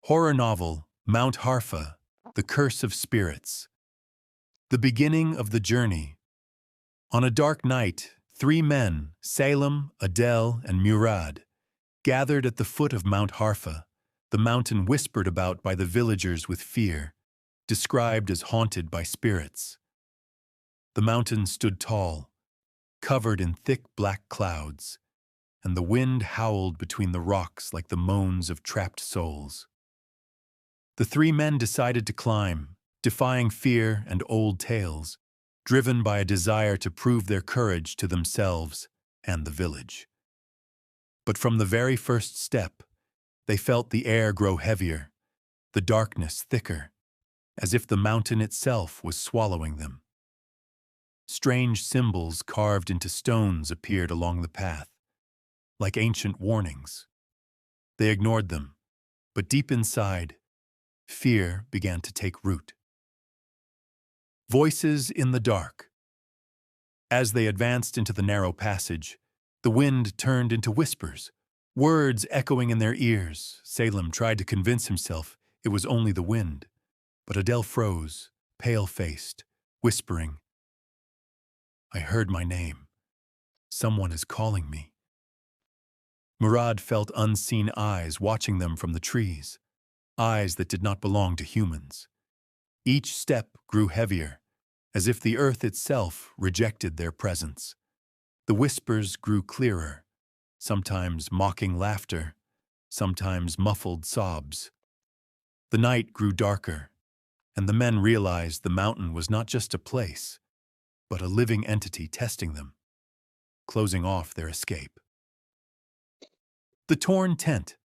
Horror novel, Mount Harfah, The Curse of Spirits. The beginning of the journey. On a dark night, three men, Salem, Adele, and Murad, gathered at the foot of Mount Harfah, the mountain whispered about by the villagers with fear, described as haunted by spirits. The mountain stood tall, covered in thick black clouds, and the wind howled between the rocks like the moans of trapped souls. The three men decided to climb, defying fear and old tales, driven by a desire to prove their courage to themselves and the village. But from the very first step, they felt the air grow heavier, the darkness thicker, as if the mountain itself was swallowing them. Strange symbols carved into stones appeared along the path, like ancient warnings. They ignored them, but deep inside, fear began to take root. Voices in the dark. As they advanced into the narrow passage, the wind turned into whispers, words echoing in their ears. Salem tried to convince himself it was only the wind, but Adele froze, pale-faced, whispering, "I heard my name. Someone is calling me." Murad felt unseen eyes watching them from the trees, eyes that did not belong to humans. Each step grew heavier, as if the earth itself rejected their presence. The whispers grew clearer, sometimes mocking laughter, sometimes muffled sobs. The night grew darker, and the men realized the mountain was not just a place, but a living entity testing them, closing off their escape. The torn tent.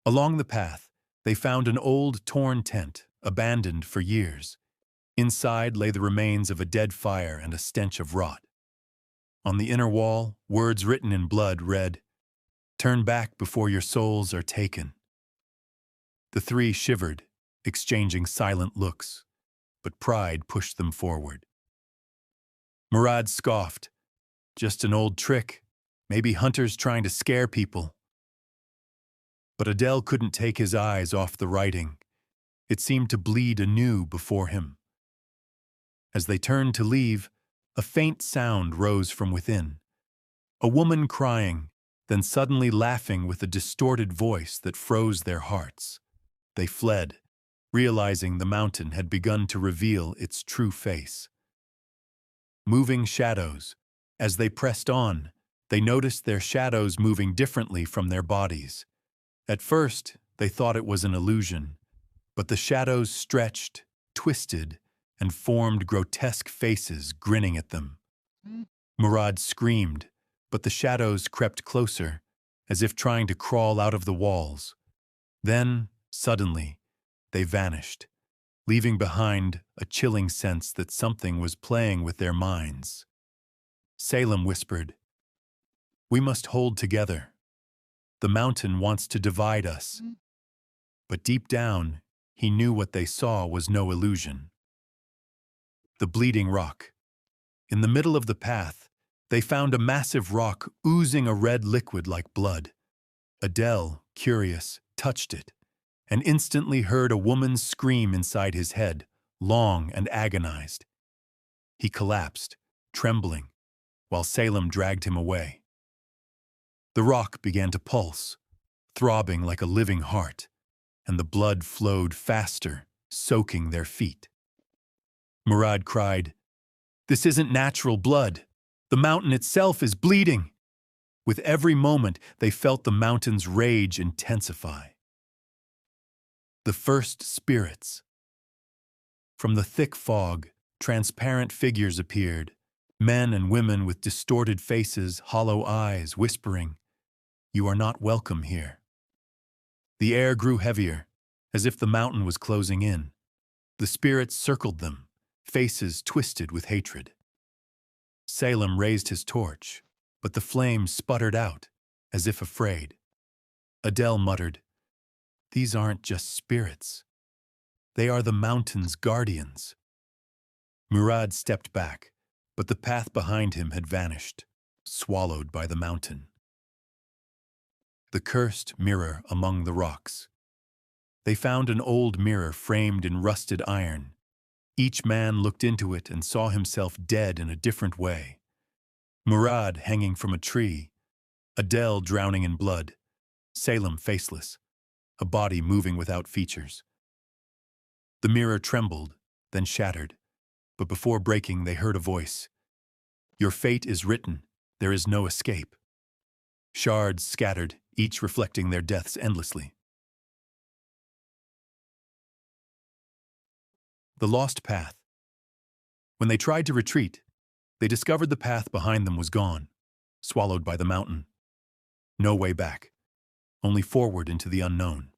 Along the path, they found an old, torn tent, abandoned for years. Inside lay the remains of a dead fire and a stench of rot. On the inner wall, words written in blood read, "Turn back before your souls are taken." The three shivered, exchanging silent looks, but pride pushed them forward. Murad scoffed. "Just an old trick, maybe hunters trying to scare people." But Adele couldn't take his eyes off the writing. It seemed to bleed anew before him. As they turned to leave, a faint sound rose from within. A woman crying, then suddenly laughing with a distorted voice that froze their hearts. They fled, realizing the mountain had begun to reveal its true face. Moving shadows. As they pressed on, they noticed their shadows moving differently from their bodies. At first, they thought it was an illusion, but the shadows stretched, twisted, and formed grotesque faces grinning at them. Murad screamed, but the shadows crept closer, as if trying to crawl out of the walls. Then, suddenly, they vanished, leaving behind a chilling sense that something was playing with their minds. Salem whispered, "We must hold together. The mountain wants to divide us." But deep down, he knew what they saw was no illusion. The bleeding rock. In the middle of the path, they found a massive rock oozing a red liquid like blood. Adele, curious, touched it, and instantly heard a woman's scream inside his head, long and agonized. He collapsed, trembling, while Salem dragged him away. The rock began to pulse, throbbing like a living heart, and the blood flowed faster, soaking their feet. Murad cried, "This isn't natural blood. The mountain itself is bleeding." With every moment, they felt the mountain's rage intensify. The first spirits. From the thick fog, transparent figures appeared, men and women with distorted faces, hollow eyes, whispering, "You are not welcome here." The air grew heavier, as if the mountain was closing in. The spirits circled them, faces twisted with hatred. Salem raised his torch, but the flames sputtered out, as if afraid. Adele muttered, "These aren't just spirits. They are the mountain's guardians." Murad stepped back, but the path behind him had vanished, swallowed by the mountain. The cursed mirror among the rocks. They found an old mirror framed in rusted iron. Each man looked into it and saw himself dead in a different way. Murad hanging from a tree, Adele drowning in blood, Salem faceless, a body moving without features. The mirror trembled, then shattered, but before breaking they heard a voice. "Your fate is written, there is no escape." Shards scattered, each reflecting their deaths endlessly. The lost path. When they tried to retreat, they discovered the path behind them was gone, swallowed by the mountain. No way back, only forward into the unknown.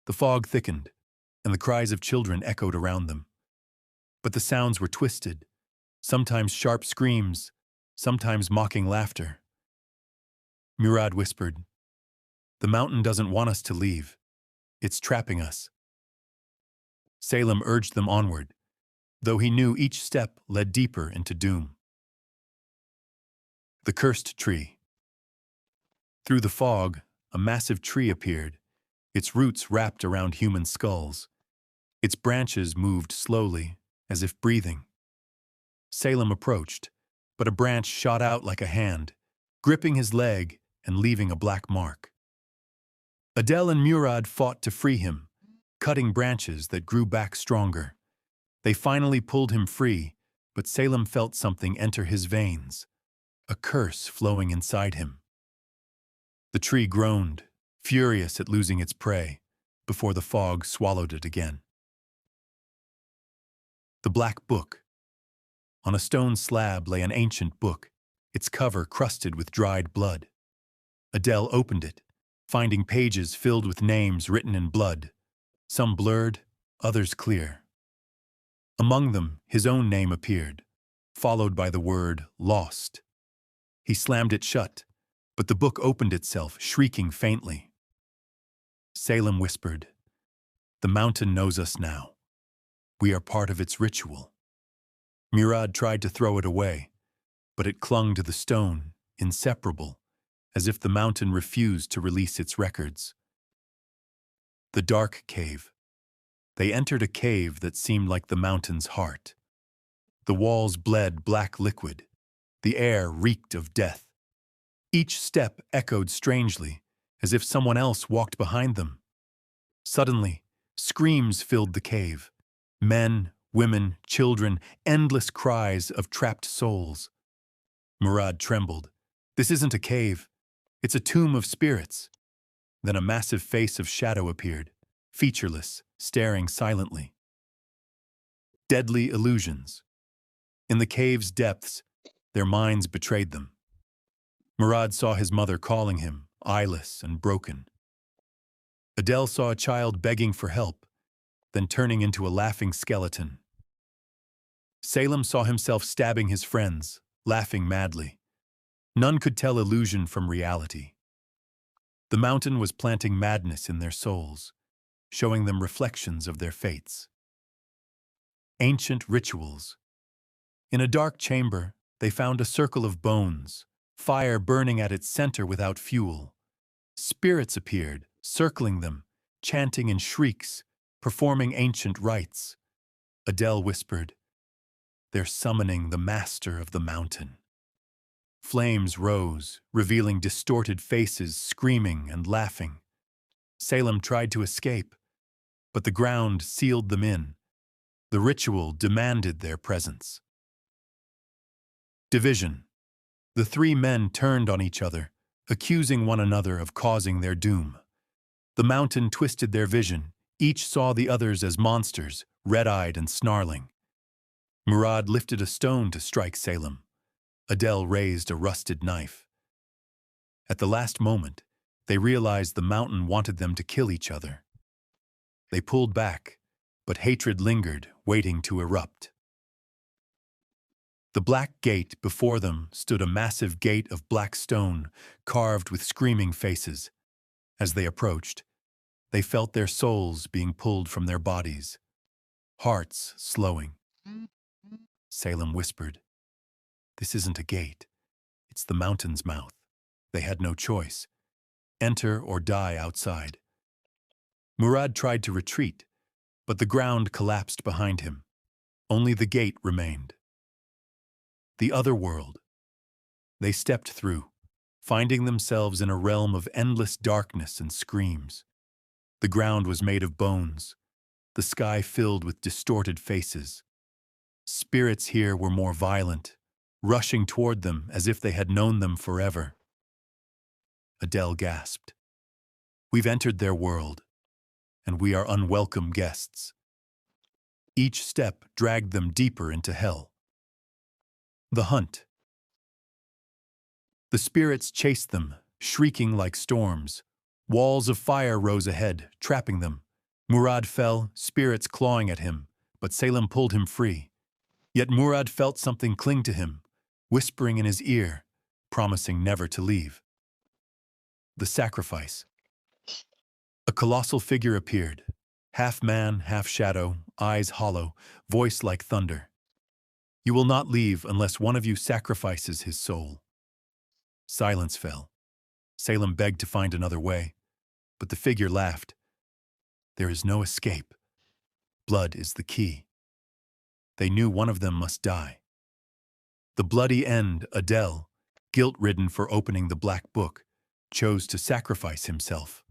The fog thickened, and the cries of children echoed around them. But the sounds were twisted, sometimes sharp screams, sometimes mocking laughter. Murad whispered, "The mountain doesn't want us to leave. It's trapping us." Salem urged them onward, though he knew each step led deeper into doom. The cursed tree. Through the fog, a massive tree appeared, its roots wrapped around human skulls. Its branches moved slowly, as if breathing. Salem approached, but a branch shot out like a hand, gripping his leg and leaving a black mark. Adele and Murad fought to free him, cutting branches that grew back stronger. They finally pulled him free, but Salem felt something enter his veins, a curse flowing inside him. The tree groaned, furious at losing its prey, before the fog swallowed it again. The Black Book. On a stone slab lay an ancient book, its cover crusted with dried blood. Adele opened it, finding pages filled with names written in blood, some blurred, others clear. Among them, his own name appeared, followed by the word "lost." He slammed it shut, but the book opened itself, shrieking faintly. Salem whispered, "The mountain knows us now. We are part of its ritual." Murad tried to throw it away, but it clung to the stone, inseparable, as if the mountain refused to release its records. The dark cave. They entered a cave that seemed like the mountain's heart. The walls bled black liquid. The air reeked of death. Each step echoed strangely, as if someone else walked behind them. Suddenly, screams filled the cave. Men, women, children, endless cries of trapped souls. Murad trembled. "This isn't a cave. It's a tomb of spirits." Then a massive face of shadow appeared, featureless, staring silently. Deadly illusions. In the cave's depths, their minds betrayed them. Murad saw his mother calling him, eyeless and broken. Adele saw a child begging for help, then turning into a laughing skeleton. Salem saw himself stabbing his friends, laughing madly. None could tell illusion from reality. The mountain was planting madness in their souls, showing them reflections of their fates. Ancient rituals. In a dark chamber, they found a circle of bones, fire burning at its center without fuel. Spirits appeared, circling them, chanting in shrieks, performing ancient rites. Adele whispered, "They're summoning the master of the mountain." Flames rose, revealing distorted faces, screaming and laughing. Salem tried to escape, but the ground sealed them in. The ritual demanded their presence. Division. The three men turned on each other, accusing one another of causing their doom. The mountain twisted their vision. Each saw the others as monsters, red-eyed and snarling. Murad lifted a stone to strike Salem. Adele raised a rusted knife. At the last moment, they realized the mountain wanted them to kill each other. They pulled back, but hatred lingered, waiting to erupt. The black gate before them stood a massive gate of black stone, carved with screaming faces. As they approached, they felt their souls being pulled from their bodies, hearts slowing. Salem whispered, "This isn't a gate. It's the mountain's mouth." They had no choice. Enter or die outside. Murad tried to retreat, but the ground collapsed behind him. Only the gate remained. The other world. They stepped through, finding themselves in a realm of endless darkness and screams. The ground was made of bones, the sky filled with distorted faces. Spirits here were more violent, rushing toward them as if they had known them forever. Adele gasped. We've entered their world, and we are unwelcome guests. Each step dragged them deeper into hell. The hunt. The spirits chased them, shrieking like storms. Walls of fire rose ahead, trapping them. Murad fell, spirits clawing at him, but Salem pulled him free. Yet Murad felt something cling to him, whispering in his ear, promising never to leave. The sacrifice. A colossal figure appeared, half man, half shadow, eyes hollow, voice like thunder. You will not leave unless one of you sacrifices his soul. Silence fell. Salem begged to find another way, but the figure laughed. There is no escape. Blood is the key. They knew one of them must die. The bloody end, Adele, guilt-ridden for opening the black book, chose to sacrifice himself.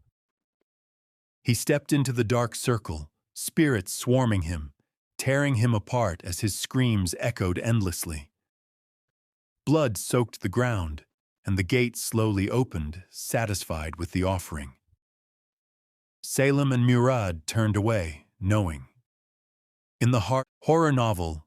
He stepped into the dark circle, spirits swarming him, tearing him apart as his screams echoed endlessly. Blood soaked the ground, and the gate slowly opened, satisfied with the offering. Salem and Murad turned away, knowing. In the horror novel,